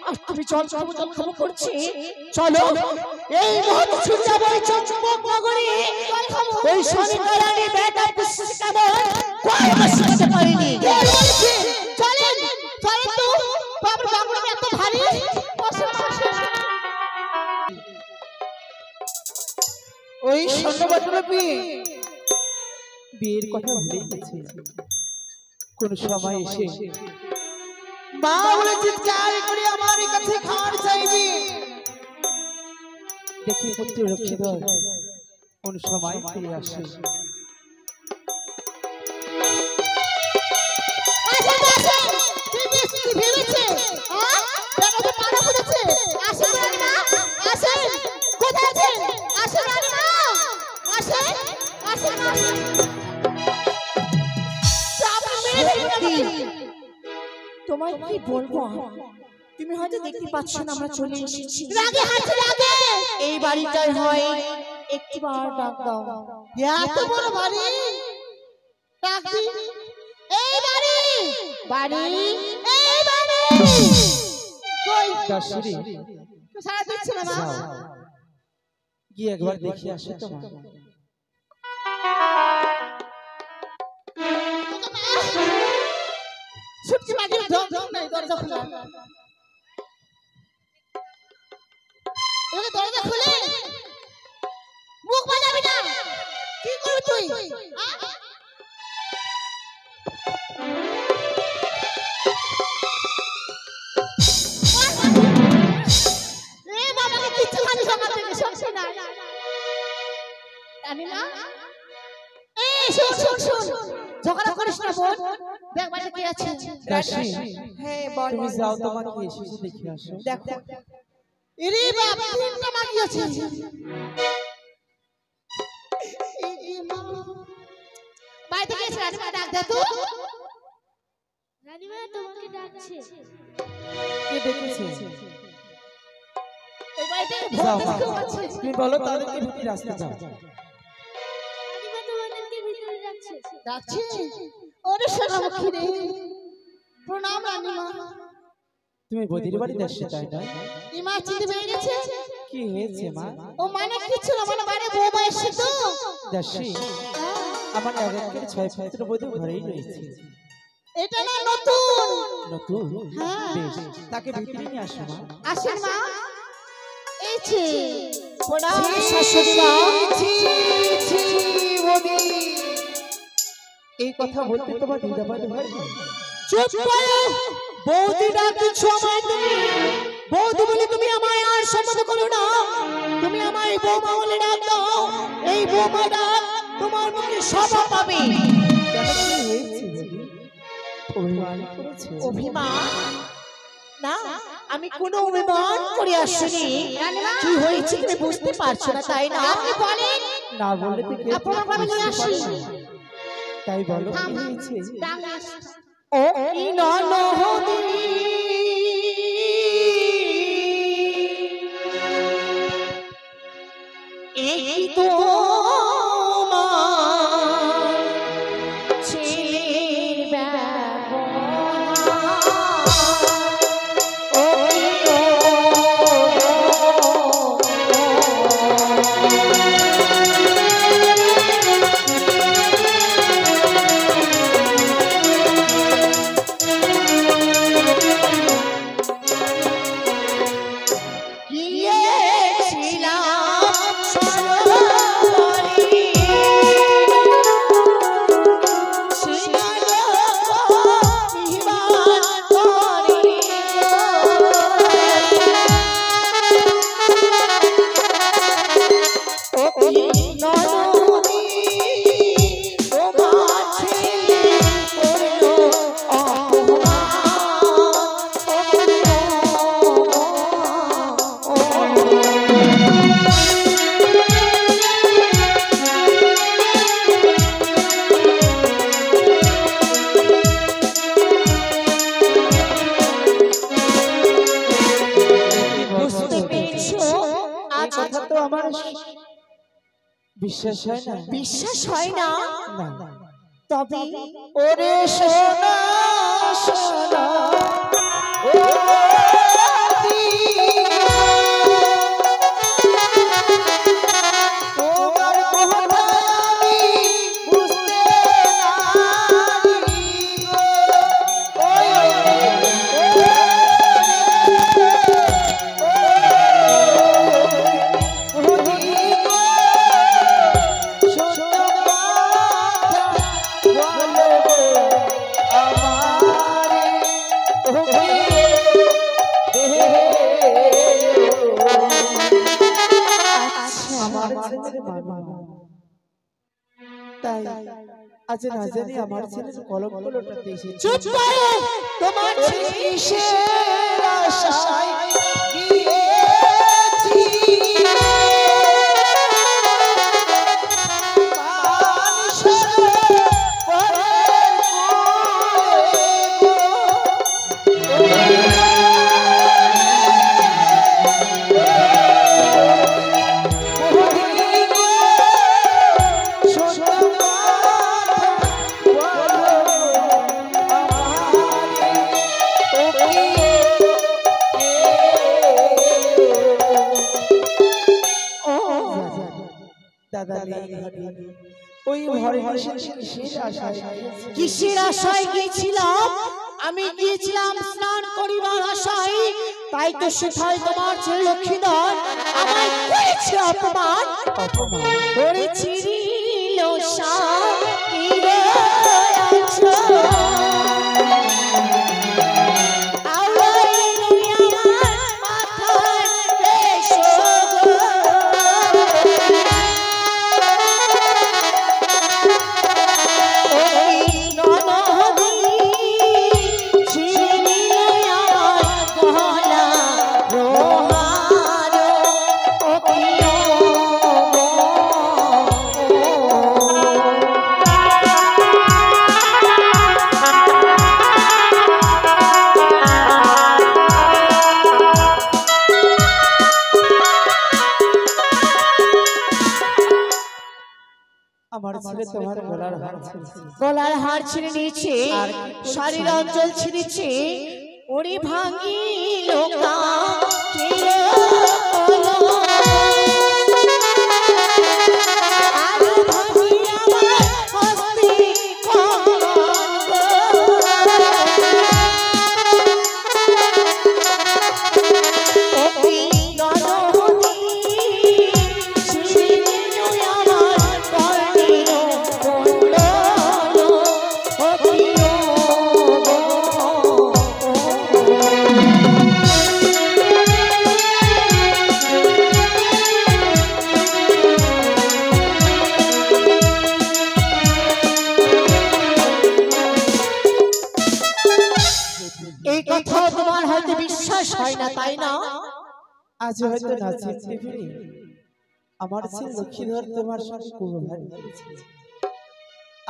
আর তুমি জল খাবো করছে। চলো এই মুহূর্তে ছুটে যাবো এই চম্পক নগরে। ওই সোনিকা রানী বেটা পুষ্পিকা কেমন কয় মাস করতে পারেনি। চলেন চলেন তো বাবুর বাবুর এত ভারী। ওই স্বর্ণবট্টলাপি বিয়ের কথা ভুলে গেছে। কোন সময় এসে মা বলে চিৎকার করে আমার কাছে খাওয়ার চাইবে। দেখি পুত্র রক্ষিধর কোন সময় ফিরে আসে। তোমায় কি বলবো, তুমি হয়তো দেখতে পাচ্ছ না আমরা চলে এসেছি। এই বাড়িটাই হয় একটিবার ডাক দাও। এত বড় বাড়ি ডাক দি। এই বাড়ি বাড়ি এই বাড়ি কই দাসরি সারা দিচ্ছে না। গিয়ে একবার দেখি আসে তো। ছুটকি মাগি ধর নাই দরজা খোলা। এই দরজা খুলে মুখ বাজাবি না। কি করবি তুই? এ বাবাকে কিচ্ছু খালি সকাল থেকে শুনছি না। জানি না। এই শুন ঝগড়া করিস না বোন। দেখ বাড়িতে কি আছে। দাসী হ্যাঁ বল। তুমি যাও তোমার কি এসেছে দেখে আসো। দেখো এরে বাপ তিনটা মাগি আছে। বাড়িতে গেছে রানীমা ডাক দে তো। রানীমা তোমাকে ডাকছে। কে ডেকেছে? এই বাড়িতে যাও ভূত কেউ আছে। তুমি বলো তাদেরকে ভিতরে আসতে দাও। রানীমা তোমাদেরকে ভিতরে ডাকছে। ডাকছে ওরে সোনামুখী রে। প্রণাম রানীমা। তুমি বদির বাড়িতে আসছে তাই না? ইমা চিনতে পেরে গেছে। কি হয়েছে মা? ও মানে কিছু না, মানে বাড়ি বউ এসে তো। দাসী আমার একের 6 পুত্র বধূ ঘরেই রয়েছে। এটা না নতুন নতুন? হ্যাঁ। বেশ তাকে ভিতরে নিয়ে আসো মা। আসেন মা। এই ছে প্রণাম শাশুড়ি মা। এই কথা বলতে তোমার দ্বিধাবোধ হয় না? চুপ করো। বৌদি ডাকছো আমায় তুমি। বৌদি বলে তুমি আমায় আর সম্বোধন করো না। তুমি আমায় বৌমা বলে ডাক দাও। এই বৌমা ডাক তোমার মুখে শোভা পাবে। অভিমান না, আমি কোনো অভিমান করে আসিনি। কি হয়েছে তুমি বুঝতে পারছো না তাই না? আপনি বলেন না বললে তো কে আপনার আমি নিয়ে আসি। তাই বলো কি হয়েছে? ও কি ননহদি এই তো ছেলের বিশ্বাস হয় না? বিশ্বাস হয় না? না তবে ওরে সোনা সোনা ও তাই আজ না জানি আমার ছেলের কলঙ্কটাতে এসেছে। চুপ করো, তোমার কিসের আশায় গিয়েছি কিসের আশায় গিয়েছিলাম? আমি গিয়েছিলাম স্নান করিবার আশায়, তাই তো সেথায় তোমার ছেলে লক্ষ্মীধর আমায় করেছে অপমান। করেছিল সাকিরে আছো গলার হার ছিঁড়ে নিয়েছে, শাড়ির অঞ্চল ছিঁড়েছে, ওরে ভাঙিল আজ হয়তো না চিনতে পেরে আমার ছেলে লক্ষ্মীধর তোমার সঙ্গে কুবহার করেছে।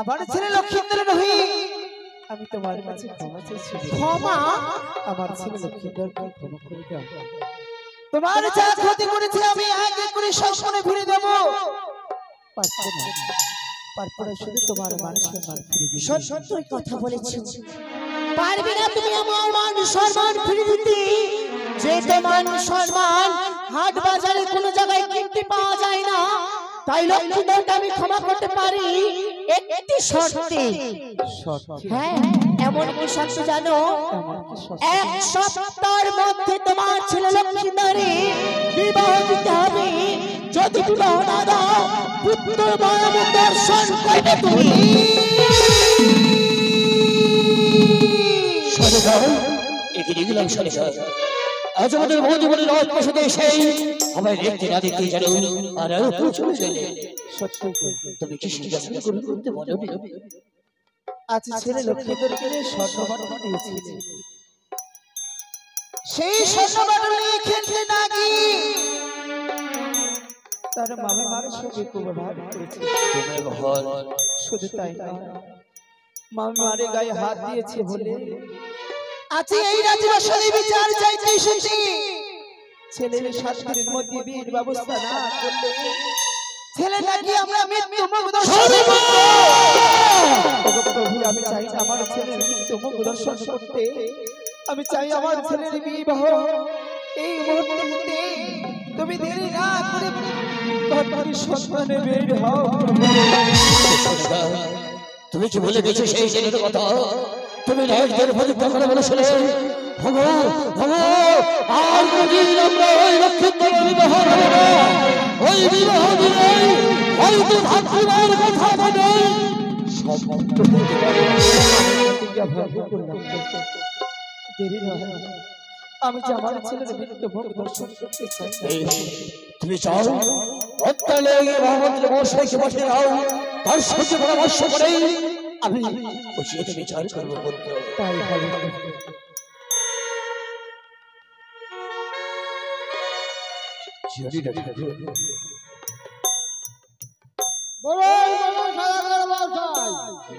আমার ছেলে লক্ষ্মীধর নহি, আমি তোমার কাছে ক্ষমা চাইছি। ক্ষমা? আমার ছেলে লক্ষ্মীধরকে ক্ষমা করে দাও। তোমার যা ক্ষতি করেছে আমি আগে করে সম্পূর্ণ ফিরে দেব। পারবো না, পারবো না, শুধু তোমার মান সম্মান ফিরে দিতে। সত্যই কথা বলেছো, পারবে না তুমি আমার মান সম্মান ফিরে দিতে। যে মান সম্মান হাট বাজারে কোনো জায়গায় কিনতে পাওয়া যায় না, তাই লক্ষ্মীধরকে আমি ক্ষমা করতে পারি একটি শর্তে। হ্যাঁ, এমন কি শর্ত জানো? এক সপ্তাহের মধ্যে তোমার ছেলে লক্ষ্মীধরে বিবাহ দিতে হবে। যদি বিবাহ না দাও, পুত্র বয়ব দর্শন করবে তুমি। এগিয়ে গেলাম সরেশার। আজ আমাদের মধুবনের রাজপ্রাসাদে এসে আমায় দেখতে না দেখতে যেন আর চলে গেলে। তুমি কি সিংহাসন গ্রহণ করতে মনে হবে? আজ ছেলে লক্ষ্মীধরকে স্বর্ণবাটন দিয়েছি, সেই স্বর্ণবাটন নিয়ে খেলতে না গিয়ে তার মামা মার সঙ্গে কুবহার করেছে। শুধু তাই না, মামা মারে গায়ে হাত দিয়েছে বলে আজ এই রাজপ্রাসাদে বিচার চাইতে এসেছি। ছেলের 7 দিনের মধ্যে বিয়ের ব্যবস্থা না করলে ছেলে নাকি আমরা মৃত্যু মুখ দর্শন প্রভু, আমি চাই আমার ছেলের মৃত্যু মুখ দর্শন করতে। আমি চাই আমার ছেলের বিবাহ এই মুহূর্তে। তুমি দেরি না করে তাড়াতাড়ি সন্তানে বের হও। তুমি কি বলে গেছো সেই ছেলের কথা? তুমি রাজদের প্রতিজ্ঞা করে বলেছিলে ভগো ভগো আর কোনদিন আমরা ওই লক্ষ্মীধর বিবাহ হবে না। ওই বিবাহ দিলে হয়তো ভাতৃমার কথা বলে আমি যে আমার ছেলের মৃত্যু ভোগ দর্শন করতে চাই। তুমি চাও অত্যালে মহামন্ত্রী মশাইকে পাঠিয়ে দাও। তার সাথে পরামর্শ করে আমি বসিয়ে বিচার করবো পুত্র। তাই হবে।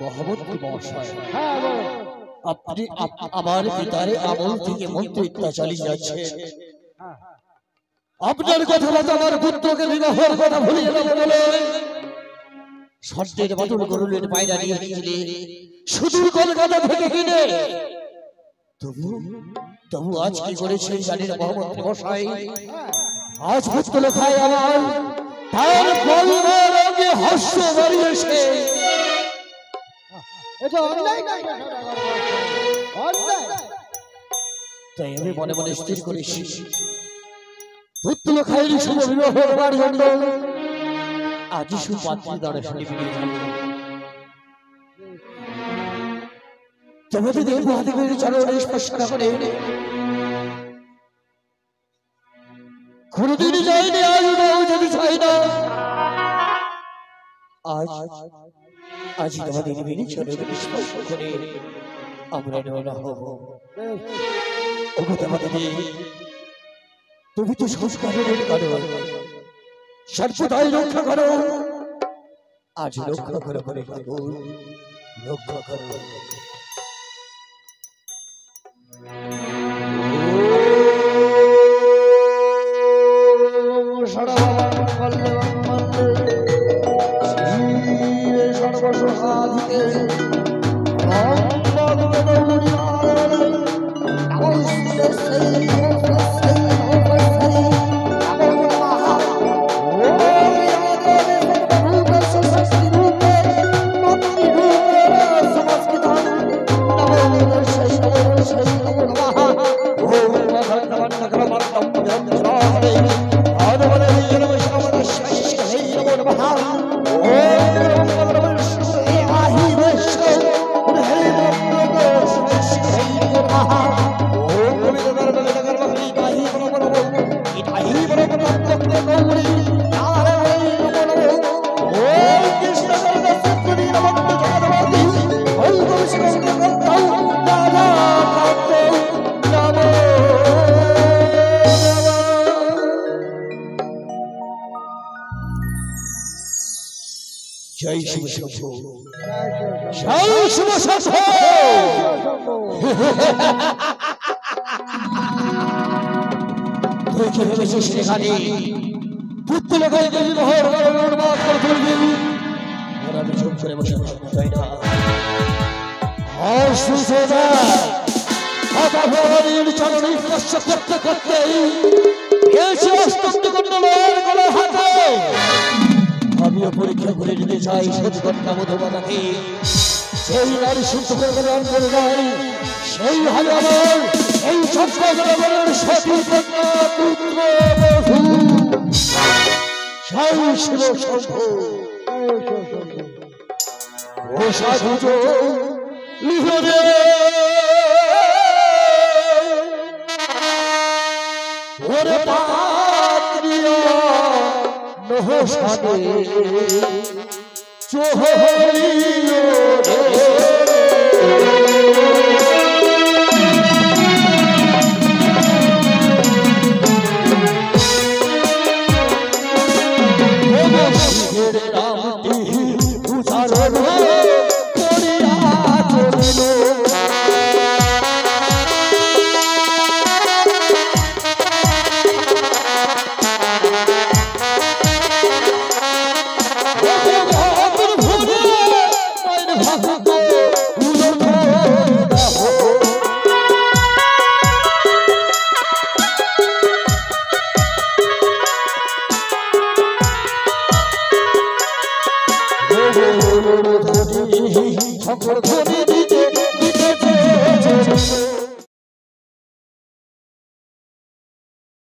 মহামন্ত্রী মহাশয়, আপনি আমার পিতার আমল থেকে মন্ত্রিত্ব চালিয়ে যাচ্ছে। আপনার কথা মতো আমার পুত্রকে বিবাহের কথা ভুলিয়ে দেবে বলে সর্দের বাটুল গরুলের পায়রা নিয়ে গিয়েছিলে সুদূর কলকাতা থেকে কিনে। তবু আজ কি করেছে জানেন মহামন্ত্রী মশাই? আজ পুত্র লেখায় আমার তার বলবার আগে হাস্য বাড়িয়েছে। এটা অন্যায় নয়, অন্যায়। তাই আমি মনে মনে স্থির করেছি পুত্র লেখায় শুভ বিবাহ হবার জন্য আজই সুপাত্রী দ্বারা শুনে ফিরিয়ে যাবে। জগতে দেব মহাদেবের চরণে স্পর্শ করে কোনদিন যায়নি, আজ যদি চাই না আজ তোমাদের বিনি চরণে স্পর্শ করে আমরা রওনা হব। ওগো দেবদেবী, তুমি তো সংস্কারের কারণ, সর্বদাই রক্ষা করো। আজ রক্ষা করো করে ঠাকুর, রক্ষা করো। জয় শিব শম্ভু, জয় শিব শম্ভু। তুই কি ভেবেছিস সেখানে পুত্র লেখায় বিবাহের অনুবাদ করবি? ওরা চুপ করে বসে তাই না? চরণ স্পর্শ করতে করতে এসে অষ্টম কন্ডলের গলা হাতে আমিও পরীক্ষা করে নিতে চাই সত্যটা মধুবাদাকে। সেই নারী শুদ্ধ করে নাই, সেই হল আমার এই চক্রের সতী কন্যা পুত্র জয় শিব শম্ভু। ও সাধু লিহরে ওরে পাত্রিয়া নহসানে চোহরিও ঠাকুর ধরে দিতে